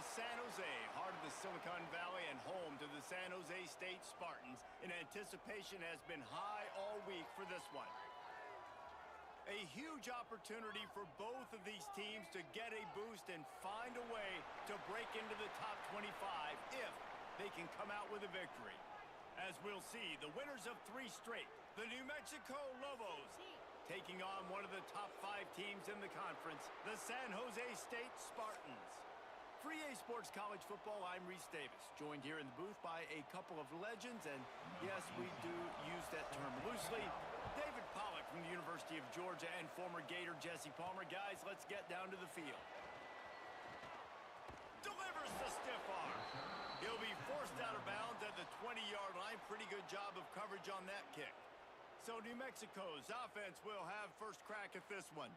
San Jose, heart of the Silicon Valley and home to the San Jose State Spartans, and anticipation has been high all week for this one. A huge opportunity for both of these teams to get a boost and find a way to break into the top 25 if they can come out with a victory. As we'll see, the winners of 3 straight, the New Mexico Lobos, taking on one of the top 5 teams in the conference, the San Jose State Spartans. For EA Sports College Football, I'm Reese Davis, joined here in the booth by a couple of legends, and yes, we do use that term loosely. David Pollack from the University of Georgia and former Gator Jesse Palmer. Guys, let's get down to the field. Delivers the stiff arm. He'll be forced out of bounds at the 20-yard line. Pretty good job of coverage on that kick. So New Mexico's offense will have first crack at this one.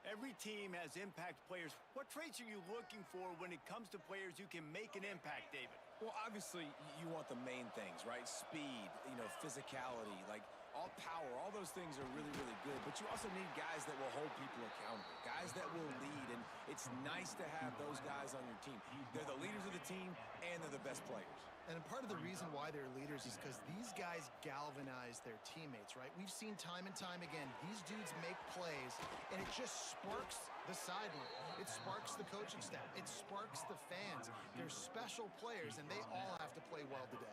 Every team has impact players. What traits are you looking for when it comes to players who can make an impact, David? Well, obviously, you want the main things, right? Speed, physicality, like all power, all those things are really, really good. But you also need guys that will hold people accountable, guys that will lead. And it's nice to have those guys on your team. They're the leaders of the team, and they're the best players. And part of the reason why they're leaders is because these guys galvanize their teammates, right? We've seen time and time again, these dudes make plays, and it just sparks the sideline. It sparks the coaching staff. It sparks the fans. They're special players, and they all have to play well today.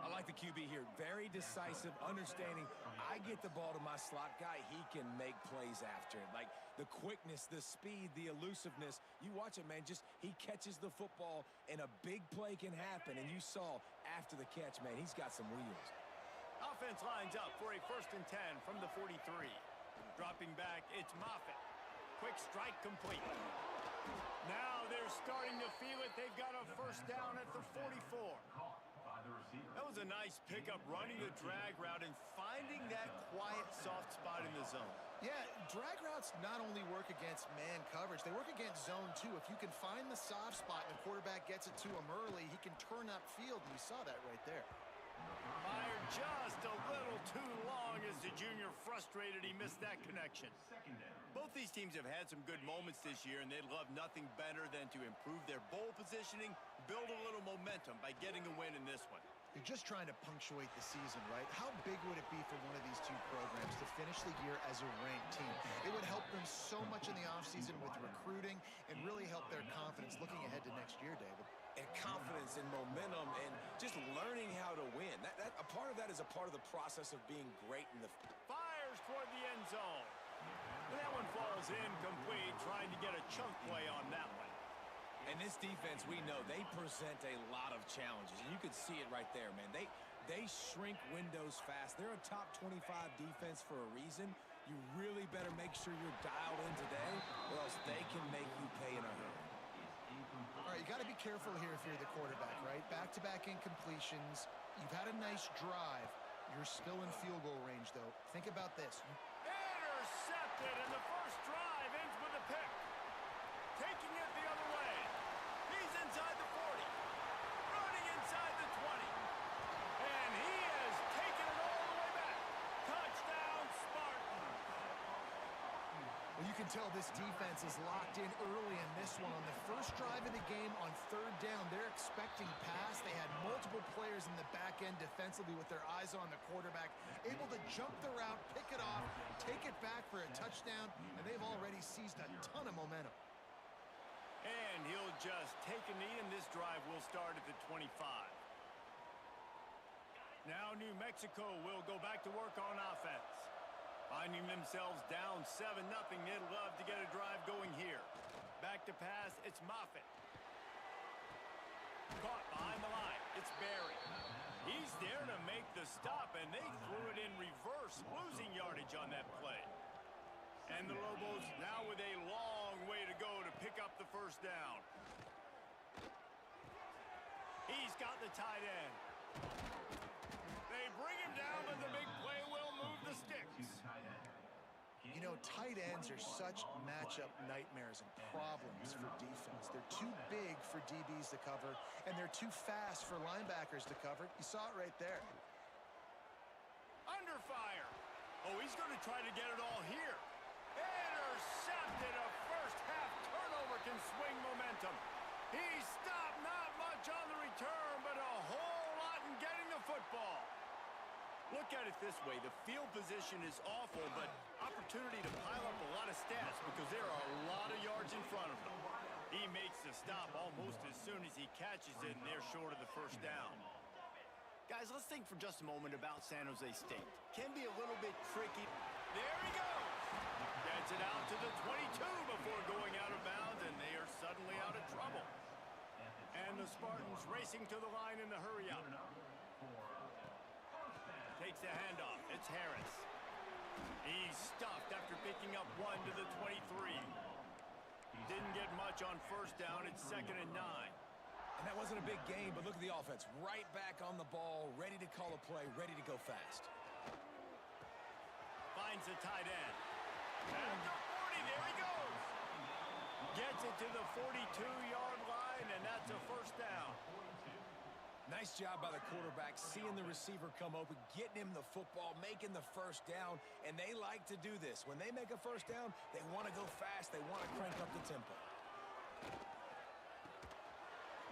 I like the QB here. Very decisive, understanding. I get the ball to my slot guy. He can make plays after it. Like the quickness, the speed, the elusiveness. You watch it, man. Just he catches the football, and a big play can happen. And you saw after the catch, man, he's got some wheels. Offense lines up for a 1st and 10 from the 43. Dropping back, it's Moffitt. Quick strike complete. Now they're starting to feel it. They've got a first down at the 44. That was a nice pickup, running the drag route and finding that quiet, soft spot in the zone. Yeah, drag routes not only work against man coverage, they work against zone too. If you can find the soft spot and the quarterback gets it to him early, he can turn upfield, and you saw that right there. Fired just a little too long as the junior frustrated he missed that connection. Both these teams have had some good moments this year, and they'd love nothing better than to improve their bowl positioning, build a little momentum by getting a win in this one. You're just trying to punctuate the season, right? How big would it be for one of these two programs to finish the year as a ranked team? It would help them so much in the offseason with recruiting and really help their confidence looking ahead to next year, David. And confidence and momentum and just learning how to win. A part of that is a part of the process of being great in the... Fires toward the end zone. And that one falls incomplete, trying to get a chunk play on that one. And this defense, we know, they present a lot of challenges. And you can see it right there, man. They shrink windows fast. They're a top 25 defense for a reason. You really better make sure you're dialed in today, or else they can make you pay in a hurry. All right, you got to be careful here if you're the quarterback, right? Back-to-back incompletions. You've had a nice drive. You're still in field goal range, though. Think about this. Intercepted, and the first drive ends with a pick. Taking it the other way. He's inside the 40. Running inside the 20. And he has taken it all the way back. Touchdown, Spartans. Well, you can tell this defense is locked in early in this one. On the first drive of the game on 3rd down, they're expecting pass. They had multiple players in the back end defensively with their eyes on the quarterback, able to jump the route, pick it off, take it back for a touchdown, and they've already seized a ton of momentum. And he'll just take a knee, and this drive will start at the 25. Now New Mexico will go back to work on offense. Finding themselves down 7-0, they'd love to get a drive going here. Back to pass, it's Moffitt. Caught behind the line, it's Barry. He's there to make the stop, and they threw it in reverse, losing yardage on that play. And the Lobos now with a long way to go to pick up the first down. He's got the tight end. They bring him down, but the big play will move the sticks. You know, tight ends are such matchup nightmares and problems for defense. They're too big for DBs to cover, and they're too fast for linebackers to cover. You saw it right there. Under fire. Oh, he's going to try to get it all here. Intercepted. A first half turnover can swing momentum. He stopped, not much on the return, but a whole lot in getting the football. Look at it this way. The field position is awful, but opportunity to pile up a lot of stats because there are a lot of yards in front of him. He makes the stop almost as soon as he catches it, and they're short of the first down. Guys, let's think for just a moment about San Jose State. Can be a little bit tricky. There he goes. Gets it out to the 22 before going out of bounds, and they are suddenly out of trouble. And the Spartans racing to the line in the hurry-up. Takes the handoff. It's Harris. He's stuffed after picking up one to the 23. Didn't get much on first down. It's 2nd and 9. And that wasn't a big game, but look at the offense. Right back on the ball, ready to call a play, ready to go fast. Finds the tight end. At the 40, there he goes. Gets it to the 42-yard line, and that's a first down. Nice job by the quarterback, seeing the receiver come open, getting him the football, making the first down, and they like to do this. When they make a first down, they want to go fast, they want to crank up the tempo.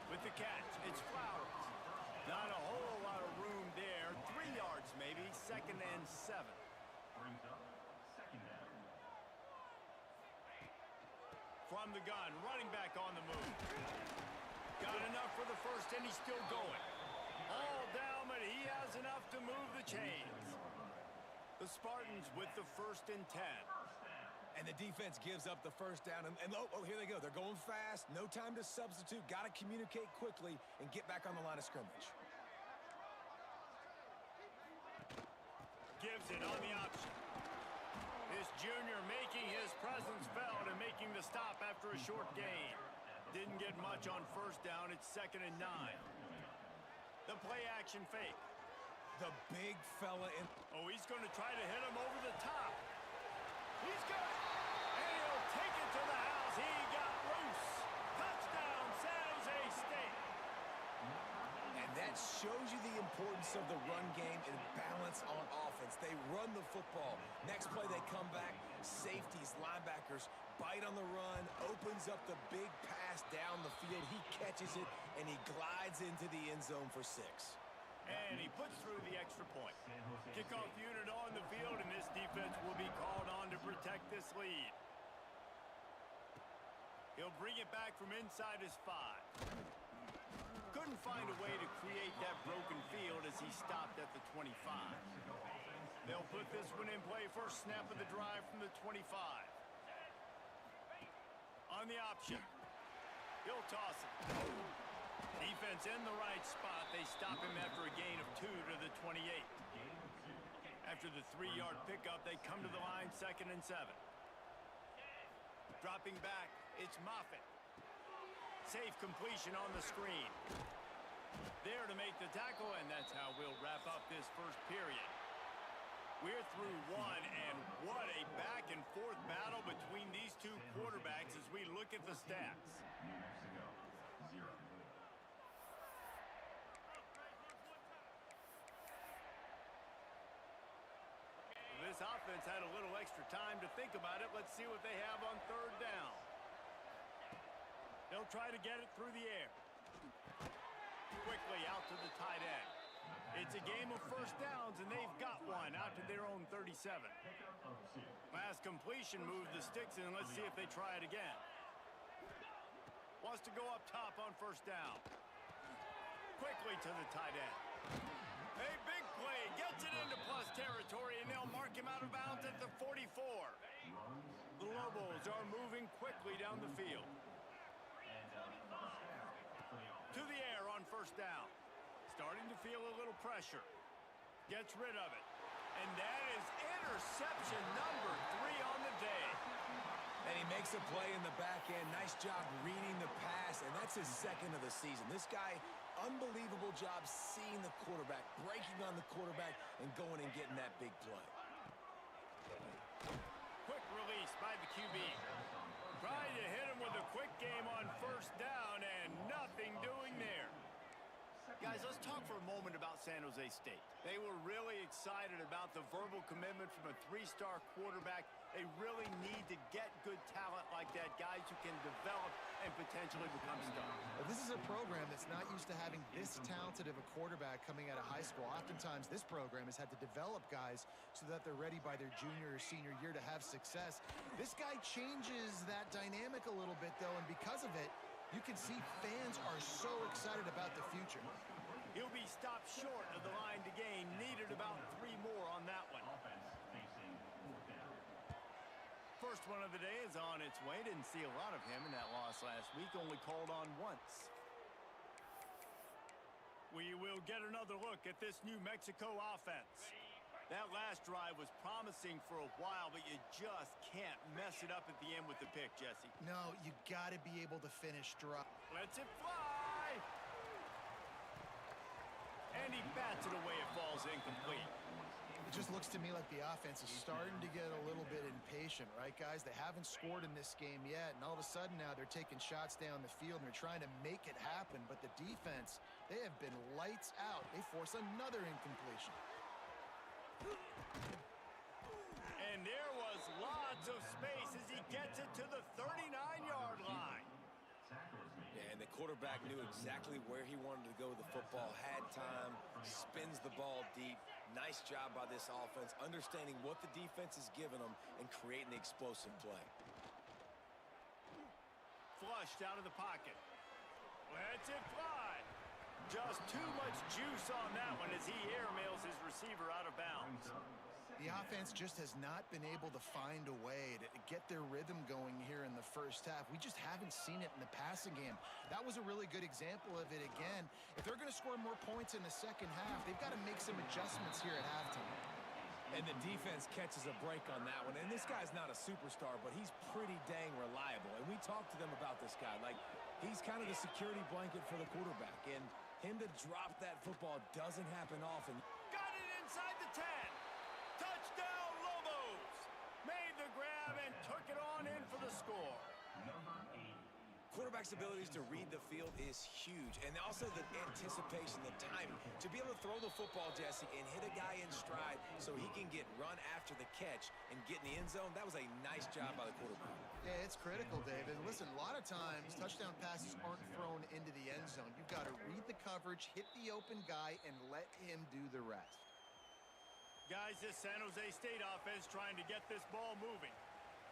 With the catch, it's Flowers. Not a whole lot of room there. 3 yards maybe, 2nd and 7. From the gun, running back on the move. Got enough for the first, and he's still going. All down, but he has enough to move the chains. The Spartans with the 1st and 10. And the defense gives up the first down. And oh, here they go. They're going fast. No time to substitute. Got to communicate quickly and get back on the line of scrimmage. Gives it on the option. This junior making his presence felt and making the stop after a short gain. Didn't get much on first down. It's 2nd and 9. The play action fake. The big fella in. Oh, he's going to try to hit him over the top. He's got it. And he'll take it to the house. He got loose. Touchdown, San Jose State. And that shows you the importance of the run game and balance on offense. They run the football. Next play, they come back. Safeties, linebackers, bite on the run, opens up the big pass down the field. He catches it, and he glides into the end zone for 6. And he puts through the extra point. Kickoff unit on the field, and this defense will be called on to protect this lead. He'll bring it back from inside his 5. Couldn't find a way to create that broken field as he stopped at the 25. They'll put this one in play. First snap of the drive from the 25. On the option. He'll toss it. Defense in the right spot. They stop him after a gain of 2 to the 28. After the 3-yard pickup, they come to the line 2nd and 7. Dropping back, it's Moffitt. Safe completion on the screen. There to make the tackle, and that's how we'll wrap up this first period. We're through one, and what a back-and-forth battle between these two quarterbacks as we look at the stats. This offense had a little extra time to think about it. Let's see what they have on 3rd down. They'll try to get it through the air. Quickly out to the tight end. It's a game of first downs, and they've got one out to their own 37. Last completion moved the sticks in. Let's see if they try it again. Wants to go up top on first down. Quickly to the tight end. A big play. Gets it into plus territory, and they'll mark him out of bounds at the 44. The Lobos are moving quickly down the field. To the air on first down. Starting to feel a little pressure. Gets rid of it. And that is interception number 3 on the day. And he makes a play in the back end. Nice job reading the pass, and that's his 2nd of the season. This guy, unbelievable job seeing the quarterback, breaking on the quarterback, and going and getting that big play. Quick release by the QB. Trying to hit him with a quick game on first down, and nothing doing there. Guys, let's talk for a moment about San Jose State. They were really excited about the verbal commitment from a three-star quarterback. They really need to get good talent like that, guys who can develop and potentially become stars. Well, this is a program that's not used to having this talented of a quarterback coming out of high school. Oftentimes, this program has had to develop guys so that they're ready by their junior or senior year to have success. This guy changes that dynamic a little bit, though, and because of it, you can see fans are so excited about the future. He'll be stopped short of the line to gain. Needed about 3 more on that one. First one of the day is on its way. Didn't see a lot of him in that loss last week. Only called on once. We will get another look at this New Mexico offense. That last drive was promising for a while, but you just can't mess it up at the end with the pick, Jesse. No, you got to be able to finish strong. Lets it fly! And he bats it away. It falls incomplete. It just looks to me like the offense is starting to get a little bit impatient, right, guys? They haven't scored in this game yet, and all of a sudden now they're taking shots down the field, and they're trying to make it happen, but the defense, they have been lights out. They force another incompletion. And there was lots of space as he gets it to the 39-yard line. Yeah, and the quarterback knew exactly where he wanted to go with the football, had time, spins the ball deep. Nice job by this offense, understanding what the defense is giving them and creating the explosive play. Flushed out of the pocket. Lets it fly. Just too much juice on that one as he airmails his receiver out of bounds. The offense just has not been able to find a way to get their rhythm going here in the first half. We just haven't seen it in the passing game. That was a really good example of it again. If they're going to score more points in the second half, they've got to make some adjustments here at halftime. And the defense catches a break on that one. And this guy's not a superstar, but he's pretty dang reliable. And we talked to them about this guy. Like, he's kind of the security blanket for the quarterback. And him to drop that football doesn't happen often. Got it inside the 10. Touchdown, Lobos. Made the grab and took it on in for the score. Quarterback's abilities to read the field is huge. And also the anticipation, the timing. To be able to throw the football, Jesse, and hit a guy in stride so he can get run after the catch and get in the end zone, that was a nice job by the quarterback. Yeah, it's critical, David. Listen, a lot of times touchdown passes aren't thrown into the end zone. You've got to read the coverage, hit the open guy, and let him do the rest. Guys, this San Jose State offense trying to get this ball moving.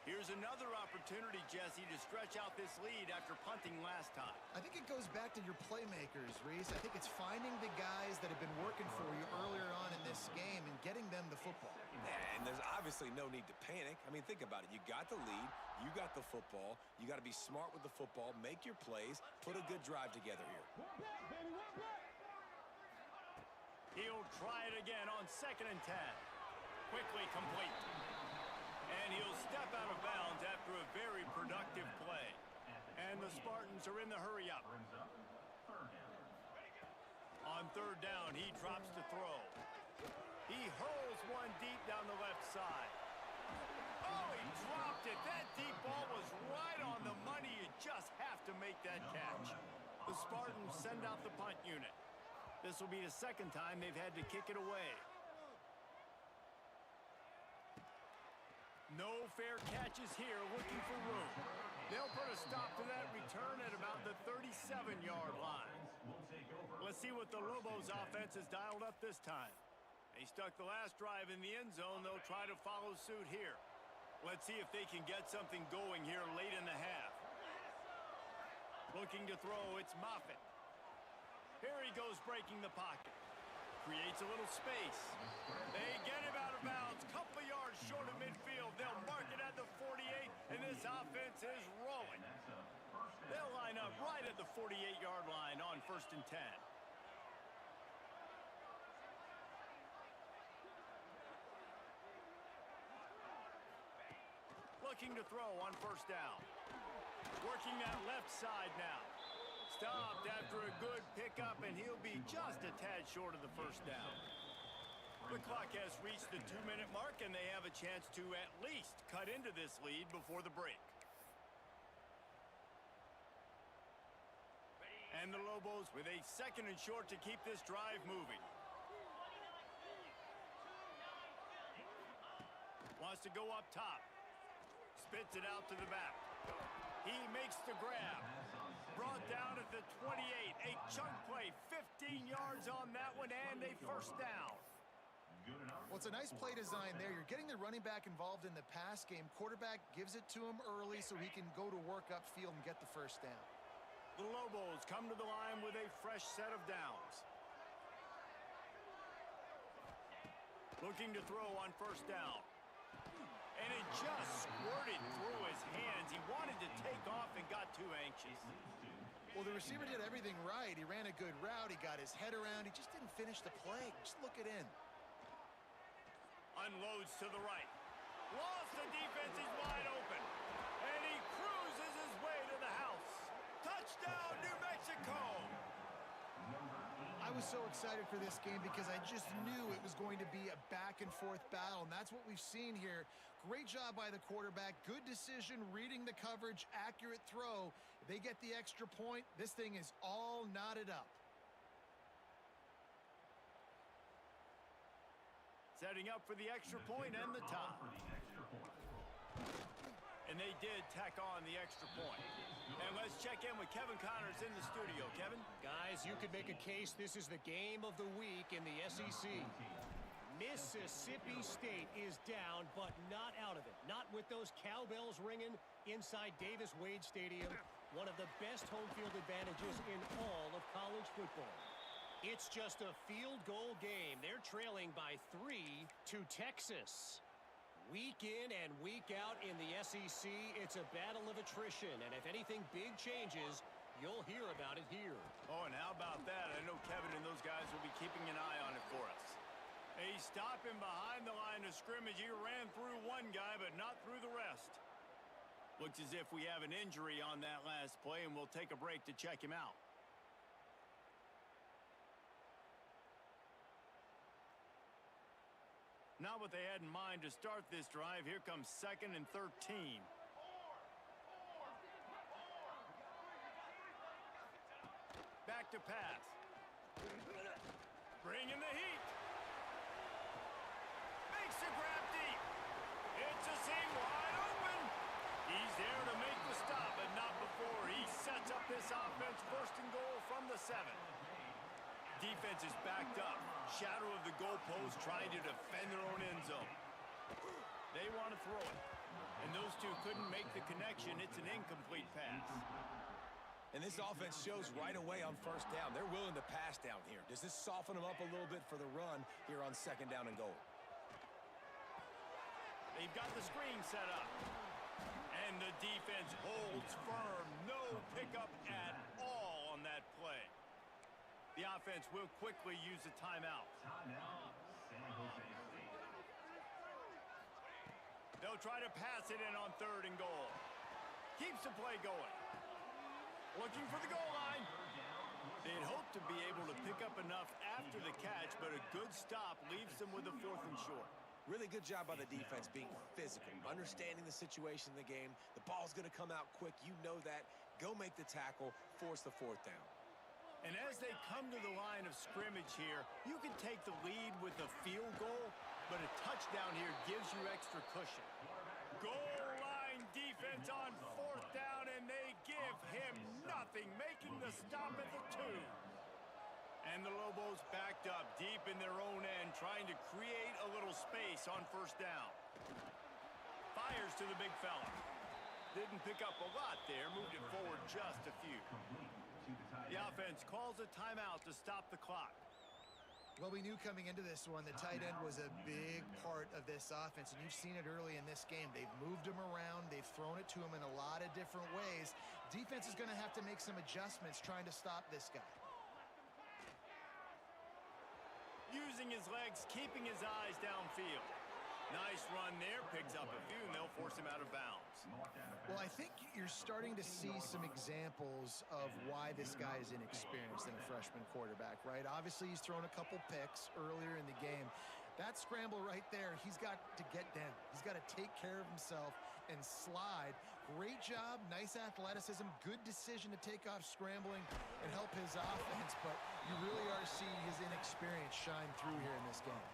Here's another opportunity, Jesse, to stretch out this lead after punting last time. I think it goes back to your playmakers, Reese. I think it's finding the guys that have been working for you earlier on in this game and getting them the football. And there's obviously no need to panic. I mean, think about it. You got the lead. You got the football. You got to be smart with the football, make your plays, put a good drive together here. He'll try it again on 2nd and 10. Quickly complete. And he'll step out of bounds after a very productive play. And the Spartans are in the hurry up. On 3rd down, he drops to throw. He hurls one deep down the left side. Oh, he dropped it. That deep ball was right on the money. You just have to make that catch. The Spartans send out the punt unit. This will be the 2nd time they've had to kick it away. No fair catches here, looking for room. They'll put a stop to that return at about the 37-yard line. Let's see what the Lobos offense has dialed up this time. They stuck the last drive in the end zone. They'll try to follow suit here. Let's see if they can get something going here late in the half. Looking to throw, it's Moffitt. Here he goes breaking the pocket. Creates a little space. They get him out of bounds. Couple of yards short of midfield. They'll mark it at the 48, and this offense is rolling. They'll line up right at the 48-yard line on 1st and 10. Looking to throw on 1st down. Working that left side now. Stopped after a good pickup, and he'll be just a tad short of the 1st down. The clock has reached the 2-minute mark, and they have a chance to at least cut into this lead before the break. And And the Lobos with a 2nd and short to keep this drive moving. Wants to go up top. Spits it out to the back. He makes the grab. Brought down at the 28. A chunk play. 15 yards on that one and a first down. Well, it's a nice play design there. You're getting the running back involved in the pass game. Quarterback gives it to him early so he can go to work upfield and get the first down. The Lobos come to the line with a fresh set of downs. Looking to throw on first down. And it just squirted through his hands. He wanted to take off and got too anxious. Well, the receiver did everything right. He ran a good route. He got his head around. He just didn't finish the play. Just look it in. Unloads to the right. Lost the defense. He's wide open. And he cruises his way to the house. Touchdown, New Mexico. I was so excited for this game because I just knew it was going to be a back-and-forth battle, and that's what we've seen here. Great job by the quarterback. Good decision, reading the coverage, accurate throw. If they get the extra point, this thing is all knotted up. Setting up for the extra point and the tie. And they did tack on the extra point. And let's check in with Kevin Connors in the studio. Kevin? Guys, you could make a case this is the game of the week in the SEC. Mississippi State is down, but not out of it. Not with those cowbells ringing inside Davis-Wade Stadium, one of the best home field advantages in all of college football. It's just a field goal game. They're trailing by 3 to Texas. Week in and week out in the SEC, it's a battle of attrition. And if anything big changes, you'll hear about it here. Oh, and how about that? I know Kevin and those guys will be keeping an eye on it for us. A stop in behind the line of scrimmage. He ran through one guy, but not through the rest. Looks as if we have an injury on that last play, and we'll take a break to check him out. Not what they had in mind to start this drive. Here comes 2nd and 13. Back to pass. Bringing the heat. Makes the grab deep. It's a seam wide open. He's there to make the stop, but not before he sets up this offense. 1st and goal from the 7. Defense is backed up. Shadow of the goalpost trying to defend their own end zone. They want to throw it. And those two couldn't make the connection. It's an incomplete pass. And this offense shows right away on first down. They're willing to pass down here. Does this soften them up a little bit for the run here on 2nd down and goal? They've got the screen set up. And the defense holds firm. No pickup at all on that play. The offense will quickly use a timeout. They'll try to pass it in on 3rd and goal. Keeps the play going. Looking for the goal line. They'd hope to be able to pick up enough after the catch, but a good stop leaves them with a 4th and short. Really good job by the defense being physical, understanding the situation in the game. The ball's going to come out quick. You know that. Go make the tackle, force the 4th down. And as they come to the line of scrimmage here, you can take the lead with a field goal, but a touchdown here gives you extra cushion. Goal line defense on 4th down, and they give him nothing, making the stop at the 2. And the Lobos backed up deep in their own end, trying to create a little space on 1st down. Fires to the big fella. Didn't pick up a lot there, moved it forward just a few. The offense calls a timeout to stop the clock. Well, we knew coming into this one the tight end was a big part of this offense, and you've seen it early in this game. They've moved him around. They've thrown it to him in a lot of different ways. Defense is going to have to make some adjustments trying to stop this guy. Using his legs, keeping his eyes downfield. Nice run there, picks up a few, and they'll force him out of bounds. Well, I think you're starting to see some examples of why this guy is inexperienced in a freshman quarterback, right? Obviously, he's thrown a couple picks earlier in the game. That that scramble right there, he's got to get down. He's got to take care of himself and slide. Great job, nice athleticism, good decision to take off scrambling and help his offense, but you really are seeing his inexperience shine through here in this game.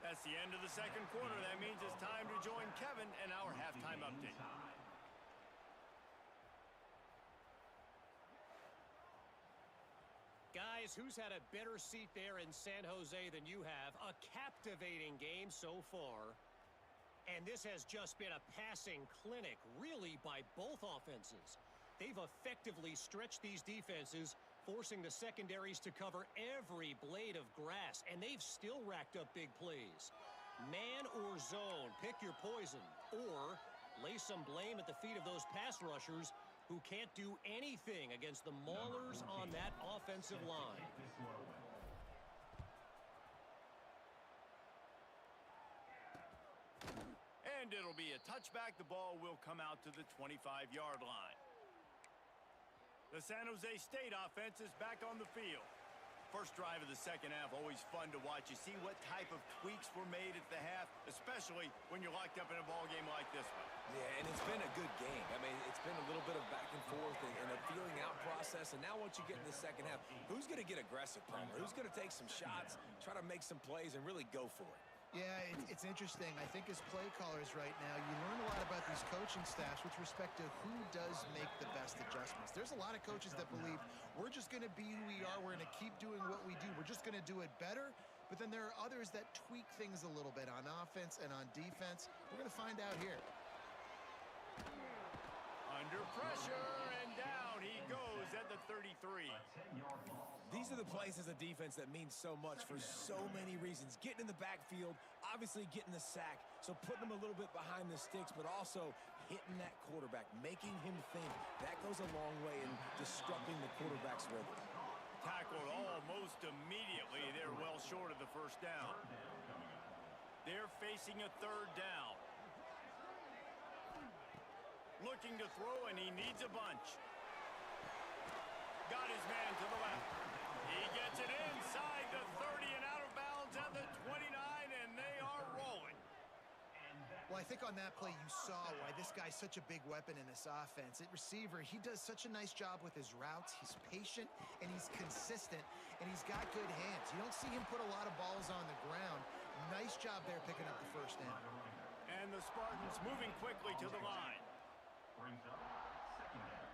That's the end of the second quarter. That means it's time to join Kevin and our halftime update. Guys, who's had a better seat there in San Jose than you have? A captivating game so far. And this has just been a passing clinic, really, by both offenses. They've effectively stretched these defenses, forcing the secondaries to cover every blade of grass, and they've still racked up big plays. Man or zone, pick your poison, or lay some blame at the feet of those pass rushers who can't do anything against the maulers on that offensive line. And it'll be a touchback. The ball will come out to the 25-yard line. The San Jose State offense is back on the field. First drive of the second half, always fun to watch. You see what type of tweaks were made at the half, especially when you're locked up in a ball game like this one. Yeah, and it's been a good game. I mean, it's been a little bit of back and forth and a feeling out process. And now once you get in the second half, who's going to get aggressive, Palmer? Who's going to take some shots, try to make some plays, and really go for it? Yeah, it's interesting. I think as play callers right now, you learn a lot about these coaching staffs with respect to who does make the best adjustments. There's a lot of coaches that believe we're just going to be who we are. We're going to keep doing what we do. We're just going to do it better. But then there are others that tweak things a little bit on offense and on defense. We're going to find out here. Under pressure, and down he goes at the 33. These are the plays as a defense that mean so much for so many reasons. Getting in the backfield, obviously getting the sack, so putting him a little bit behind the sticks, but also hitting that quarterback, making him think. That goes a long way in disrupting the quarterback's rhythm. Tackled almost immediately. They're well short of the first down. They're facing a third down. Looking to throw, and he needs a bunch. Got his man to the left. He gets it inside the 30 and out of bounds at the 29, and they are rolling. Well, I think on that play you saw why this guy's such a big weapon in this offense. At receiver, he does such a nice job with his routes. He's patient, and he's consistent, and he's got good hands. You don't see him put a lot of balls on the ground. Nice job there picking up the first down. And the Spartans moving quickly to the line. Brings up second down.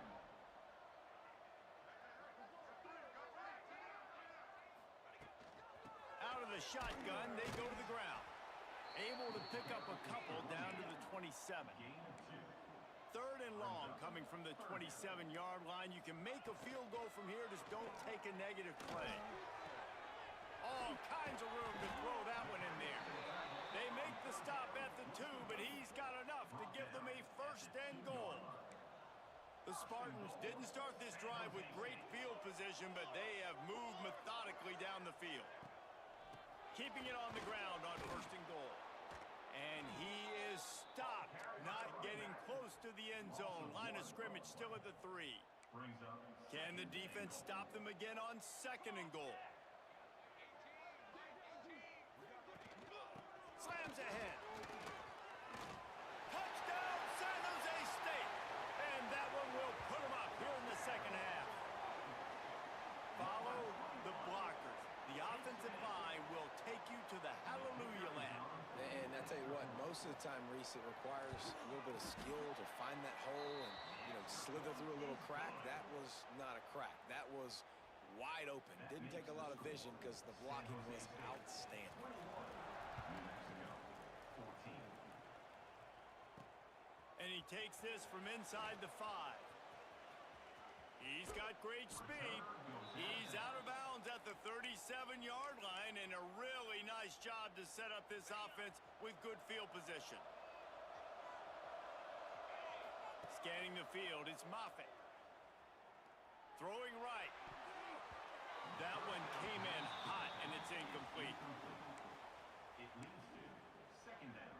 Out of the shotgun, they go to the ground. Able to pick up a couple down to the 27. Third and long coming from the 27-yard line. You can make a field goal from here, just don't take a negative play. All kinds of room to throw that one in there. They make the stop at the 2, but he's got enough to give them a first and goal. The Spartans didn't start this drive with great field position, but they have moved methodically down the field. Keeping it on the ground on first and goal. And he is stopped, not getting close to the end zone. Line of scrimmage still at the 3. Can the defense stop them again on second and goal? Slams ahead. Touchdown, San Jose State. And that one will put them up here in the second half. Follow the blockers. The offensive line will take you to the hallelujah land. And I tell you what, most of the time, Reese, it requires a little bit of skill to find that hole and, slither through a little crack. That was not a crack. That was wide open. Didn't take a lot of vision because the blocking was outstanding. And he takes this from inside the 5. He's got great speed. He's out of bounds at the 37-yard line, and a really nice job to set up this offense with good field position. Scanning the field, it's Moffitt. Throwing right. That one came in hot, and it's incomplete. It leads to second down.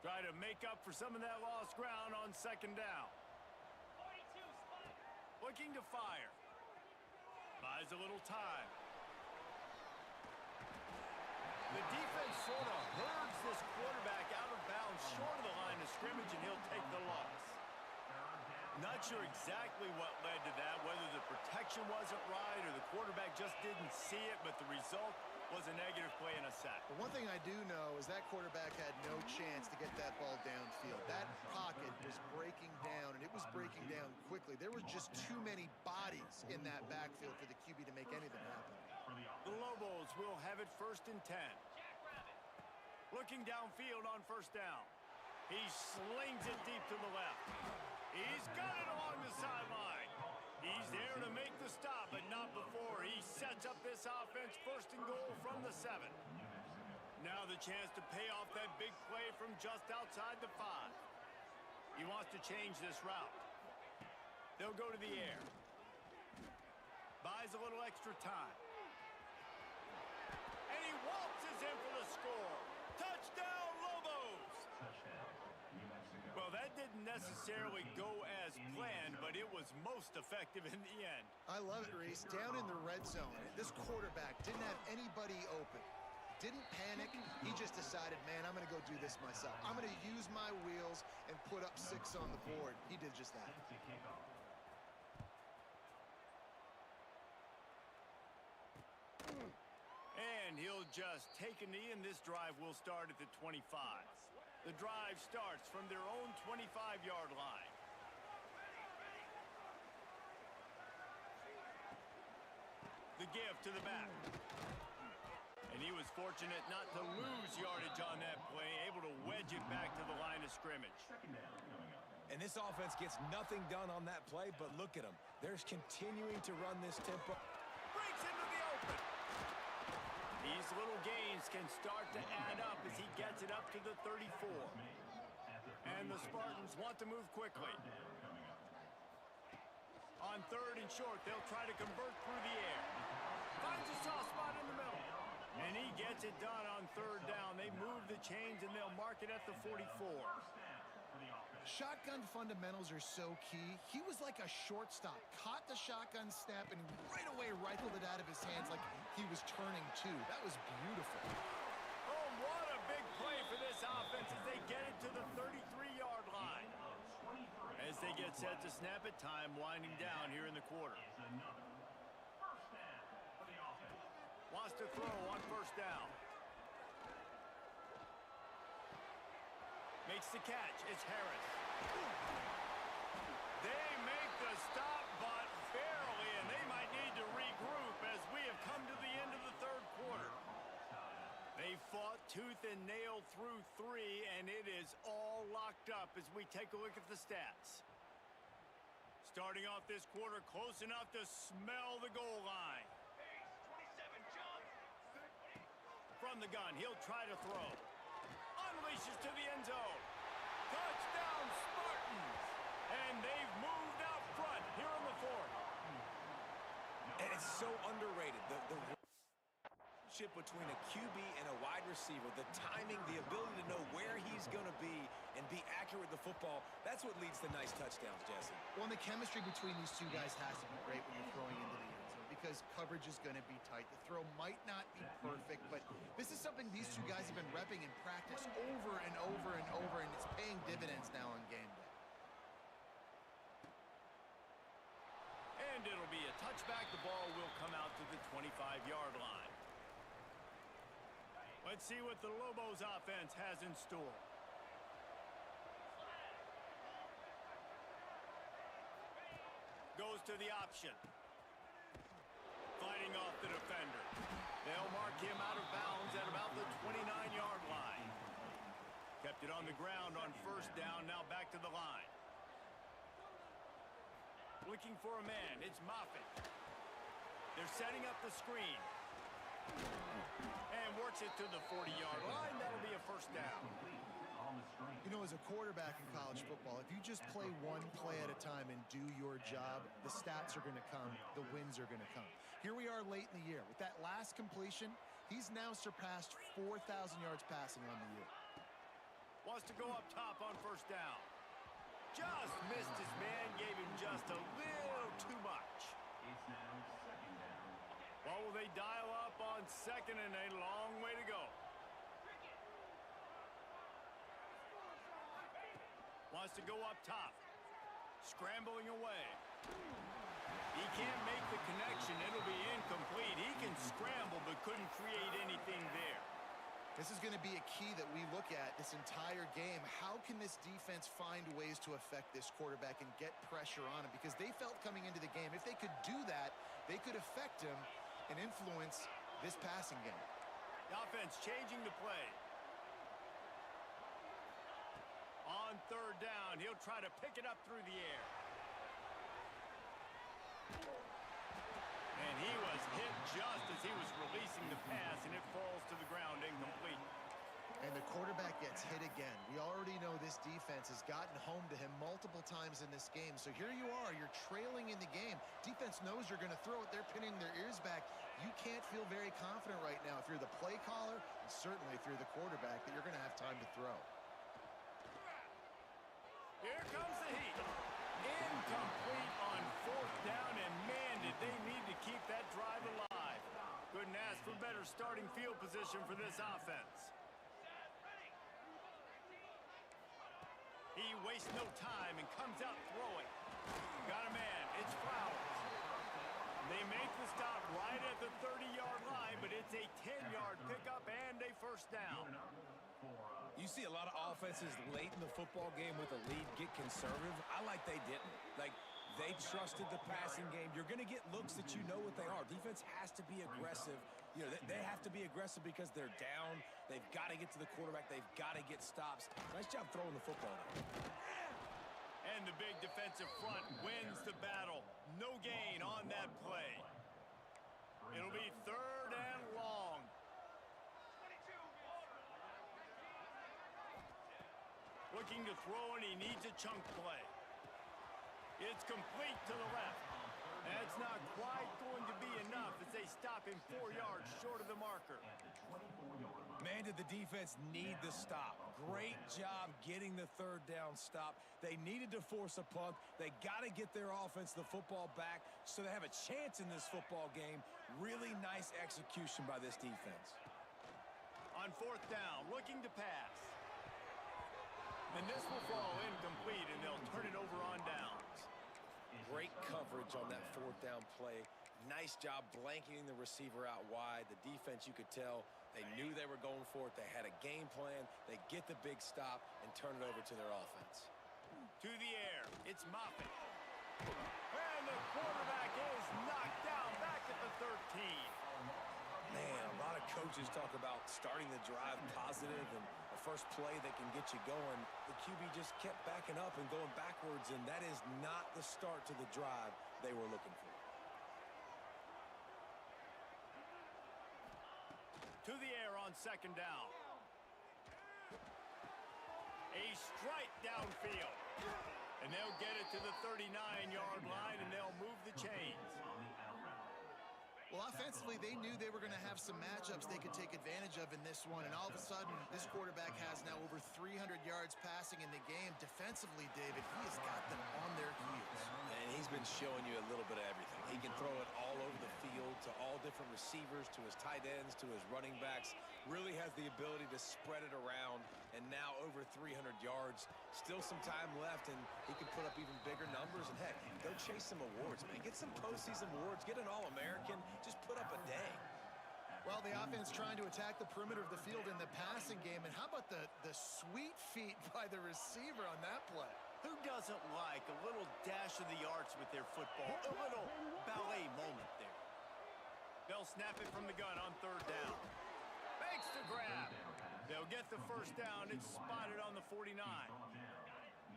Try to make up for some of that lost ground on second down. looking to fire. Buys a little time. The defense sort of herds this quarterback out of bounds short of the line of scrimmage, and he'll take the loss. Not sure exactly what led to that, whether the protection wasn't right or the quarterback just didn't see it, but the result was a negative play and a sack. But one thing I do know is that quarterback had no chance to get that ball downfield. That pocket was breaking down, and it was breaking down quickly. There were just too many bodies in that backfield for the QB to make anything happen. The Lobos will have it 1st and 10. Looking downfield on 1st down. He slings it deep to the left. He's got it along the sideline. He's there to make the stop, but not before. He sets up this offense 1st and goal from the 7. Now the chance to pay off that big play from just outside the 5. He wants to change this route. They'll go to the air. Buys a little extra time. And he waltzes in for the score. Touchdown, Lobos! Well, that didn't necessarily go as planned, but it was most effective in the end. I love it, Reese. Down in the red zone, this quarterback didn't have anybody open. Didn't panic. He just decided, man, I'm going to go do this myself. I'm going to use my wheels and put up 6 on the board. He did just that. And he'll just take a knee, and this drive will start at the 25. The drive starts from their own 25-yard line. The give to the back. And he was fortunate not to lose yardage on that play, able to wedge it back to the line of scrimmage. And this offense gets nothing done on that play, but look at them. They're continuing to run this tempo. Breaks into the open. These little gains can start to add up as he gets it up to the 34. And the Spartans want to move quickly. On 3rd and short, they'll try to convert through the air. Finds a soft spot in the middle. And he gets it done on 3rd down. They move the chains, and they'll mark it at the 44. Shotgun fundamentals are so key. He was like a shortstop. Caught the shotgun snap and right away rifled it out of his hands like he was turning two. That was beautiful. Oh, what a big play for this offense as they get it to the 33-yard line. As they get set to snap it, time winding down here in the quarter. Wants to throw on 1st down. Makes the catch. It's Harris. They make the stop, but barely, and they might need to regroup as we have come to the end of the 3rd quarter. They fought tooth and nail through 3, and it is all locked up as we take a look at the stats. Starting off this quarter close enough to smell the goal line. From the gun, he'll try to throw. Unleashes to the end zone. Touchdown, Spartans! And they've moved out front here in the 4th. And it's so underrated. The relationship between a QB and a wide receiver, the timing, the ability to know where he's going to be and be accurate with the football, that's what leads to nice touchdowns, Jesse. Well, and the chemistry between these two guys has to be great when you're throwing into the end zone because coverage is going to be tight. The throw might not be perfect, but this is something these two guys have been repping in practice over and over and over, and it's paying dividends now on game day. And it'll be a touchback. The ball will come out to the 25-yard line. Let's see what the Lobos offense has in store. Goes to the option. Fighting off the defender. They'll mark him out of bounds at about the 29-yard line. Kept it on the ground on 1st down, now back to the line. Looking for a man, it's Moffitt. They're setting up the screen. And works it to the 40-yard line. That'll be a 1st down. You know, as a quarterback in college football, if you just play one play at a time and do your job, the stats are going to come, the wins are going to come. Here we are late in the year. With that last completion, he's now surpassed 4,000 yards passing on the year. Wants to go up top on 1st down. Just missed his man, gave him just a little too much. second and a long way to go. Wants to go up top. Scrambling away. He can't make the connection. It'll be incomplete. He can scramble but couldn't create anything there. This is going to be a key that we look at this entire game. How can this defense find ways to affect this quarterback and get pressure on him? Because they felt coming into the game, if they could do that, they could affect him and influence this passing game. The offense changing the play. On third down, he'll try to pick it up through the air. And he was hit just as he was releasing the pass, and it falls to the ground incomplete. And the quarterback gets hit again. We already know this defense has gotten home to him multiple times in this game. So here you are, you're trailing in the game. Defense knows you're going to throw it. They're pinning their ears back. You can't feel very confident right now if you're the play caller, and certainly if you're the quarterback, that you're going to have time to throw. Here comes the heat. Incomplete on fourth down, and man, did they need to keep that drive alive. Couldn't ask for better starting field position for this offense. He wastes no time and comes out throwing. Got a man. It's Flowers. They make the stop right at the 30-yard line, but it's a 10-yard pickup and a first down. You see a lot of offenses late in the football game with a lead get conservative. I like they didn't. Like, they trusted the passing game. You're going to get looks that you know what they are. Defense has to be aggressive. You know, they have to be aggressive because they're down. They've got to get to the quarterback. They've got to get stops. Nice job throwing the football. And the big defensive front wins the battle. No gain on that play. It'll be third and long. Looking to throw, and he needs a chunk play. It's complete to the left. That's not quite going to be enough as they stop him 4 yards short of the marker. Man, did the defense need the stop. Great job getting the third down stop. They needed to force a punt. They got to get their offense the football back so they have a chance in this football game. Really nice execution by this defense. On fourth down, looking to pass. And this will fall incomplete, and they'll turn it over on downs. Great coverage on that fourth down play. Nice job blanketing the receiver out wide. The defense, you could tell, they knew they were going for it. They had a game plan. They get the big stop and turn it over to their offense. To the air, it's Moffitt. And the quarterback is knocked down back at the 13. Man, a lot of coaches talk about starting the drive positive and the first play that can get you going. The QB just kept backing up and going backwards, and that is not the start to the drive they were looking for. To the air on second down. A strike downfield. And they'll get it to the 39-yard line, and they'll move the chains. Well, offensively, they knew they were going to have some matchups they could take advantage of in this one, and all of a sudden, this quarterback has now over 300 yards passing in the game. Defensively, David, he has got them on their heels. And he's been showing you a little bit of everything. He can throw it all over the field to all different receivers, to his tight ends, to his running backs. Really has the ability to spread it around, and now over 300 yards. Still some time left, and he can put up even bigger numbers. And heck, go chase some awards, man. Get some postseason awards. Get an All-American. Just put up a day. Well, the offense trying to attack the perimeter of the field in the passing game. And how about the sweet feet by the receiver on that play? Who doesn't like a little dash of the arts with their football? A little ballet moment there. They'll snap it from the gun on third down. Makes the grab. They'll get the first down. It's spotted on the 49.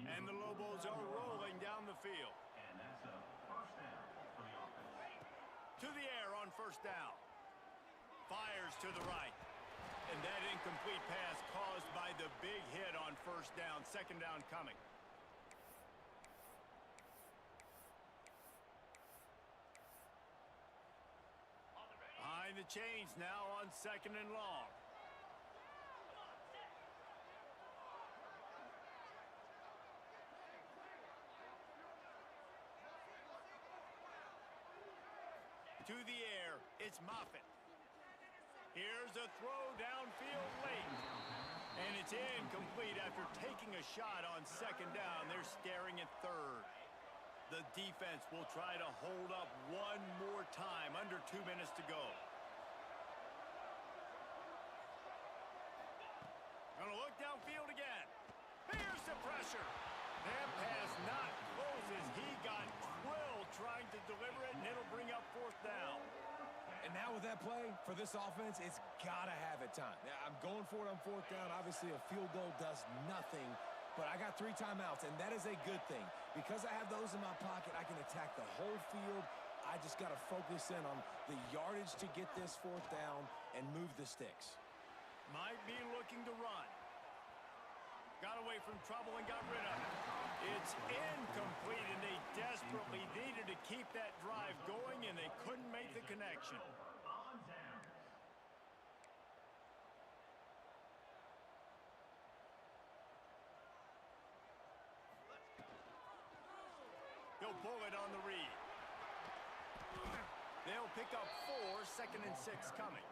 And the Lobos are rolling down the field. To the air on first down. Fires to the right. And that incomplete pass caused by the big hit on first down. Second down coming. Behind the chains now on second and long. To the air, it's Moffitt. Here's a throw downfield late. And it's incomplete after taking a shot on second down. They're staring at third. The defense will try to hold up one more time. Under 2 minutes to go. Gonna look downfield again. Here's the pressure. That pass not close as he got drilled trying to deliver it, and it'll bring up fourth down. And now with that play, for this offense, it's got to have it time. Yeah, I'm going for it on fourth down. Obviously, a field goal does nothing, but I got 3 timeouts, and that is a good thing. Because I have those in my pocket, I can attack the whole field. I just got to focus in on the yardage to get this fourth down and move the sticks. Might be looking to run. Got away from trouble and got rid of it. It's incomplete, and they desperately needed to keep that drive going, and they couldn't make the connection. He'll pull it on the read. They'll pick up 4, 2nd and 6 coming.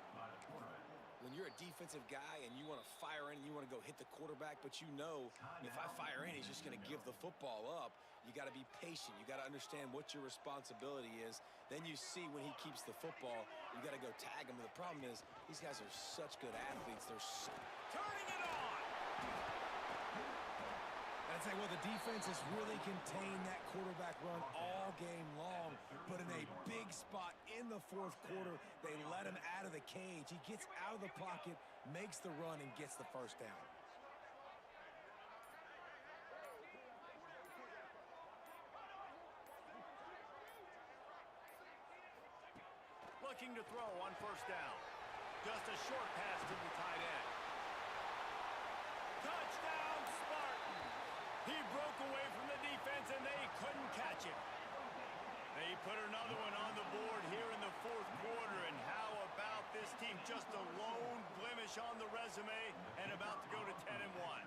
When you're a defensive guy and you want to fire in and you want to go hit the quarterback, but you know if I fire in, he's just going to give the football up, you got to be patient. You got to understand what your responsibility is. Then you see when he keeps the football, you got to go tag him. The problem is these guys are such good athletes. They're turning it on. I'd say, well, the defense has really contained that quarterback run all game long, but in a big spot in the fourth quarter, they let him out of the cage. He gets out of the pocket, makes the run, and gets the first down. Looking to throw on first down. Just a short pass to the tight end. Touchdown, Spartan! He broke away from the defense, and they couldn't catch him. They put another one on the board here in the fourth quarter, and how about this team? Just a lone blemish on the resume and about to go to 10-1.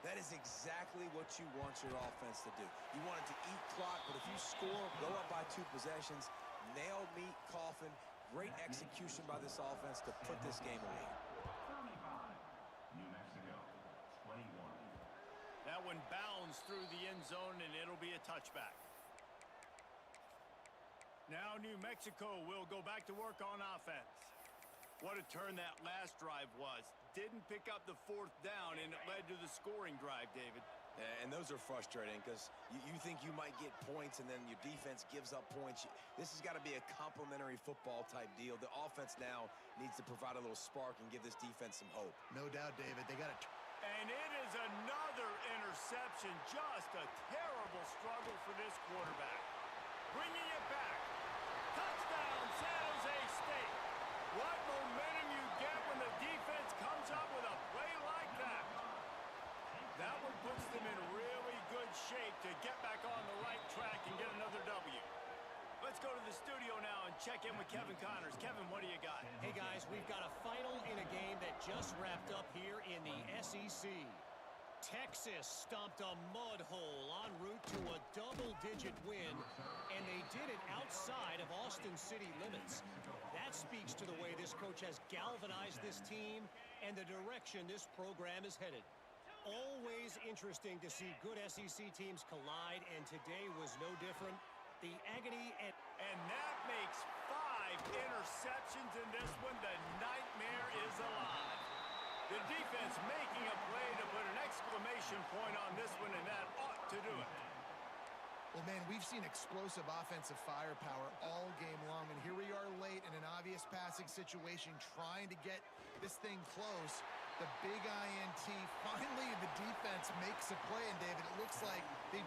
That is exactly what you want your offense to do. You want it to eat clock, but if you score, go up by 2 possessions, nail meat coffin, great execution by this offense to put this game away. New Mexico, 21. That one bounds through the end zone, and it'll be a touchback. Now New Mexico will go back to work on offense. What a turn that last drive was. Didn't pick up the fourth down, and it led to the scoring drive, David. And those are frustrating because you think you might get points, and then your defense gives up points. This has got to be a complimentary football type deal. The offense now needs to provide a little spark and give this defense some hope. No doubt, David. They got to... And it is another interception. Just a terrible struggle for this quarterback. Bringing it back. Touchdown, San Jose State. What momentum you get when the defense comes up with a play like that. That one puts them in really good shape to get back on the right track and get another W. Let's go to the studio now and check in with Kevin Connors. Kevin, what do you got? Hey, guys, we've got a final in a game that just wrapped up here in the SEC. Texas stomped a mud hole en route to a double-digit win, and they did it outside of Austin city limits. That speaks to the way this coach has galvanized this team and the direction this program is headed. Always interesting to see good SEC teams collide, and today was no different. The agony and that makes 5 interceptions in this one. The nightmare is alive. The defense making a play to put an exclamation point on this one, and that ought to do it. Well, man, we've seen explosive offensive firepower all game long, and here we are late in an obvious passing situation trying to get this thing close. The big INT, finally the defense makes a play, and David, it looks like they